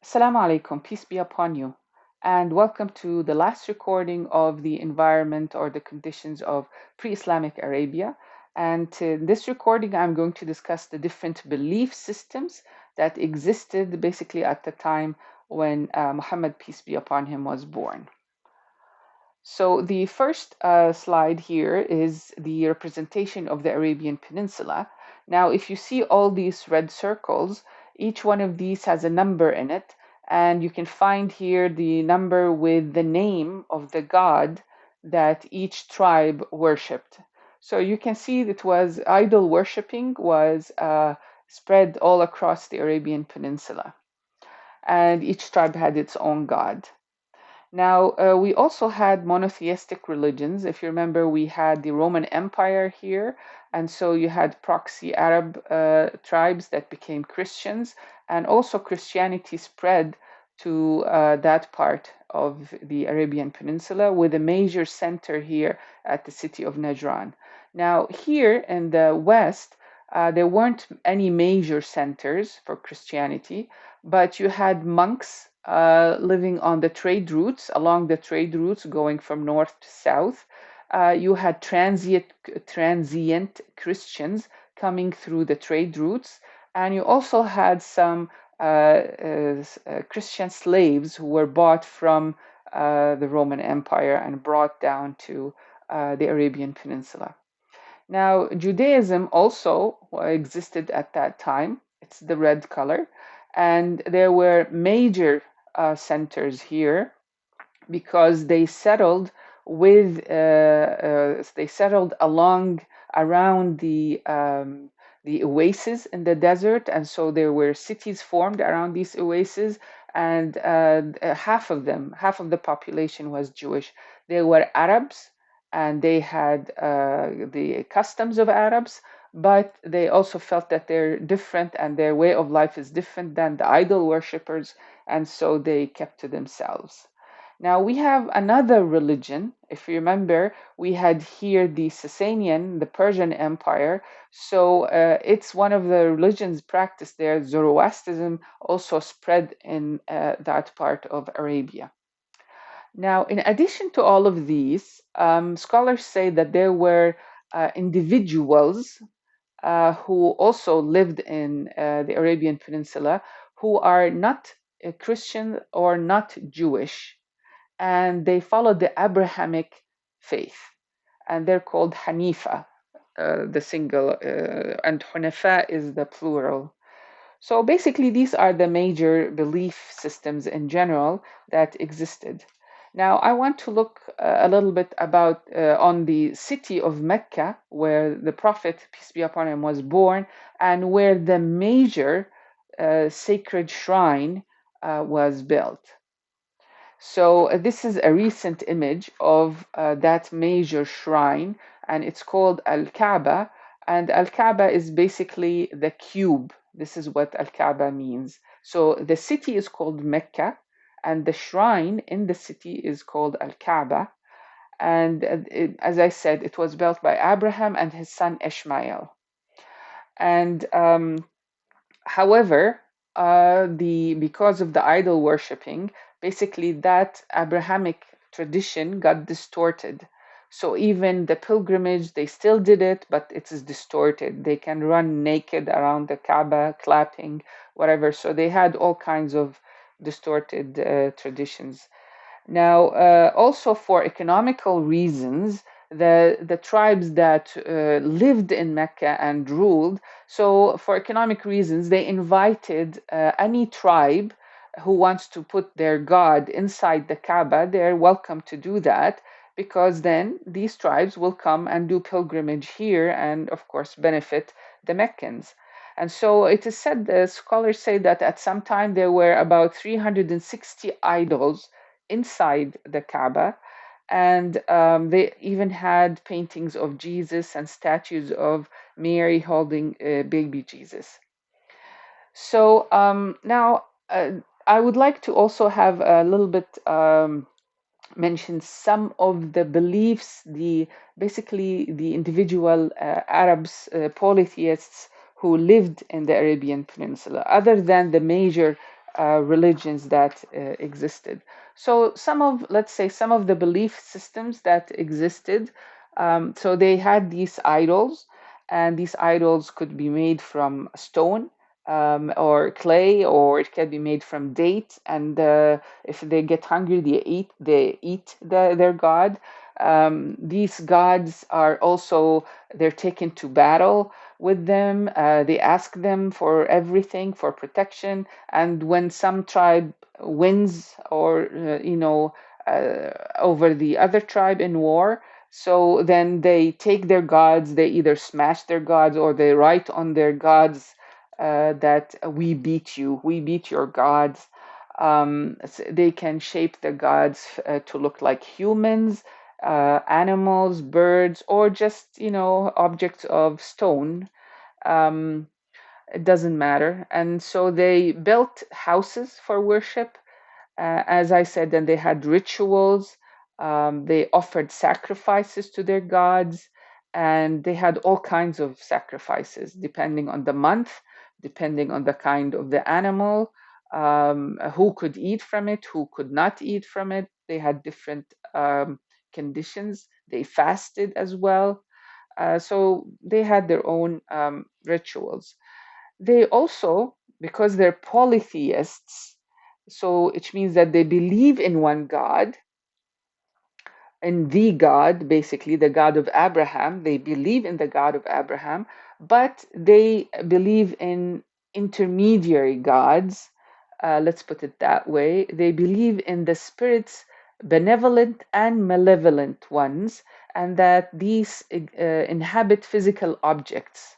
Assalamu alaikum, peace be upon you, and welcome to the last recording of the environment or the conditions of pre-Islamic Arabia. And in this recording, I'm going to discuss the different belief systems that existed basically at the time when Muhammad, peace be upon him, was born. So the first slide here is the representation of the Arabian Peninsula. Now, if you see all these red circles, each one of these has a number in it, and you can find here the number with the name of the god that each tribe worshipped. So you can see that was idol worshipping was spread all across the Arabian Peninsula, and each tribe had its own god. Now, we also had monotheistic religions. If you remember, we had the Roman Empire here, and so you had proxy Arab tribes that became Christians, and also Christianity spread to that part of the Arabian Peninsula, with a major center here at the city of Najran. Now, here in the West, there weren't any major centers for Christianity, but you had monks living on the trade routes, along the trade routes going from north to south. You had transient Christians coming through the trade routes, and you also had some Christian slaves who were bought from the Roman Empire and brought down to the Arabian Peninsula. Now, Judaism also existed at that time. It's the red color. And there were major centers here because they settled along around the oases in the desert, and so there were cities formed around these oases, and half of the population was Jewish. They were Arabs, and they had the customs of Arabs, but they also felt that they're different and their way of life is different than the idol worshippers, and so they kept to themselves. Now we have another religion. If you remember, we had here the Sasanian, the Persian Empire. So it's one of the religions practiced there. Zoroastrianism also spread in that part of Arabia. Now, in addition to all of these, scholars say that there were individuals who also lived in the Arabian Peninsula who are not Christian or not Jewish, and they followed the Abrahamic faith, and they're called Hanifa, the single, and Hunafa is the plural. So basically, these are the major belief systems in general that existed. Now, I want to look a little bit about on the city of Mecca, where the Prophet, peace be upon him, was born, and where the major sacred shrine was built. So this is a recent image of that major shrine, and it's called Al-Kaaba. And Al-Kaaba is basically the cube. This is what Al-Kaaba means. So the city is called Mecca, and the shrine in the city is called Al-Kaaba. And as I said, it was built by Abraham and his son Ishmael. And however, because of the idol worshipping, basically that Abrahamic tradition got distorted. So even the pilgrimage, they still did it, but it is distorted. They can run naked around the Kaaba, clapping, whatever. So they had all kinds of distorted traditions. Now, also for economical reasons, the tribes that lived in Mecca and ruled, so for economic reasons, they invited any tribe who wants to put their god inside the Kaaba. They're welcome to do that, because then these tribes will come and do pilgrimage here and, of course, benefit the Meccans. And so it is said, the scholars say that at some time there were about 360 idols inside the Kaaba, and they even had paintings of Jesus and statues of Mary holding baby Jesus. So now I would like to also have a little bit mention some of the beliefs, basically the individual Arabs, polytheists who lived in the Arabian Peninsula, other than the major religions that existed. So let's say, some of the belief systems that existed. So they had these idols, and these idols could be made from stone, or clay, or it can be made from date. And if they get hungry, their god. These gods are also, they're taken to battle with them. They ask them for everything, for protection. And when some tribe wins, or over the other tribe in war, so then they take their gods, they either smash their gods, or they write on their gods that we beat your gods. They can shape the gods to look like humans, animals, birds, or just, objects of stone. Um, it doesn't matter. And so they built houses for worship, as I said. Then they had rituals. They offered sacrifices to their gods, and they had all kinds of sacrifices depending on the month, depending on the kind of the animal, who could eat from it, who could not eat from it. They had different conditions. They fasted as well. So they had their own rituals. They also, because they're polytheists, so it means that they believe in one God, in the God, basically the God of Abraham. They believe in the God of Abraham, but they believe in intermediary gods. Let's put it that way. They believe in the spirits, benevolent and malevolent ones, and that these inhabit physical objects.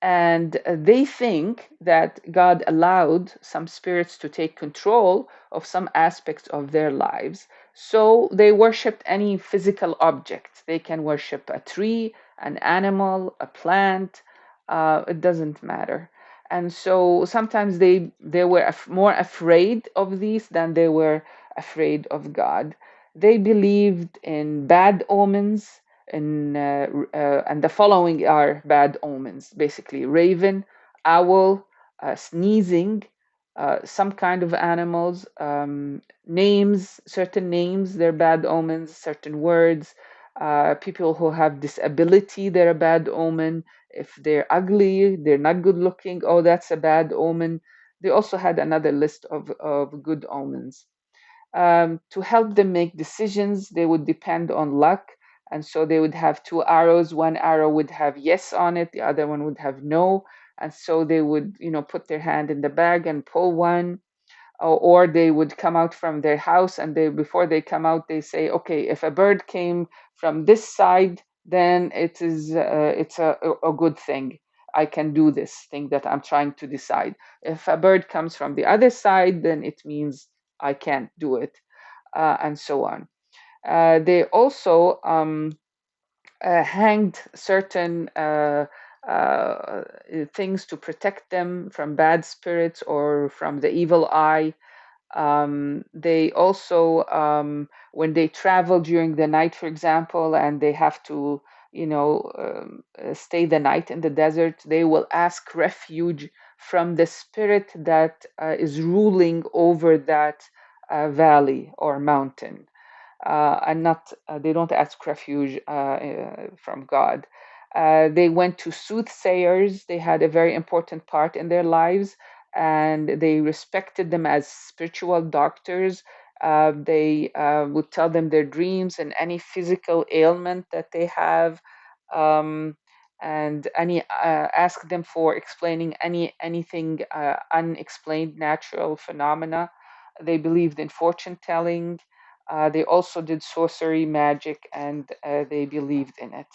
And they think that God allowed some spirits to take control of some aspects of their lives. So they worshiped any physical object. They can worship a tree, an animal, a plant. It doesn't matter. And so sometimes they were more afraid of these than they were afraid of God. They believed in bad omens, and the following are bad omens, basically: raven, owl, sneezing, some kind of animals, names, certain names, they're bad omens, certain words, people who have disability, they're a bad omen. If they're ugly, they're not good looking, oh, that's a bad omen. They also had another list of good omens. To help them make decisions, they would depend on luck. And so they would have two arrows. One arrow would have yes on it, the other one would have no. And so they would, put their hand in the bag and pull one, or they would come out from their house, and before they come out, they say, okay, if a bird came from this side, then it's a good thing. I can do this thing that I'm trying to decide. If a bird comes from the other side, then it means I can't do it, and so on. They also hanged certain uh, things to protect them from bad spirits or from the evil eye. They also, when they travel during the night, for example, and they have to, stay the night in the desert, they will ask refuge from the spirit that is ruling over that valley or mountain. And not They don't ask refuge from God. They went to soothsayers. They had a very important part in their lives, and they respected them as spiritual doctors. They would tell them their dreams and any physical ailment that they have, um, and ask them for explaining anything unexplained natural phenomena. They believed in fortune telling. They also did sorcery, magic, and they believed in it.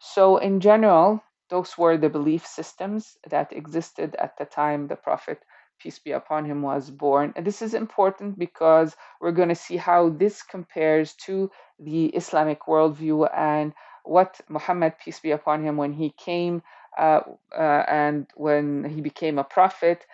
So, in general, those were the belief systems that existed at the time the Prophet, peace be upon him, was born. And this is important because we're going to see how this compares to the Islamic worldview and what Muhammad, peace be upon him, when he came and when he became a prophet,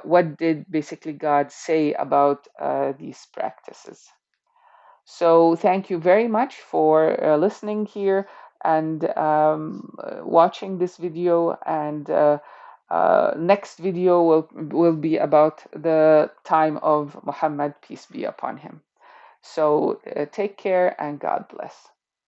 what did basically God say about these practices. So thank you very much for listening here and watching this video. And Next video will be about the time of Muhammad, peace be upon him. So take care and God bless.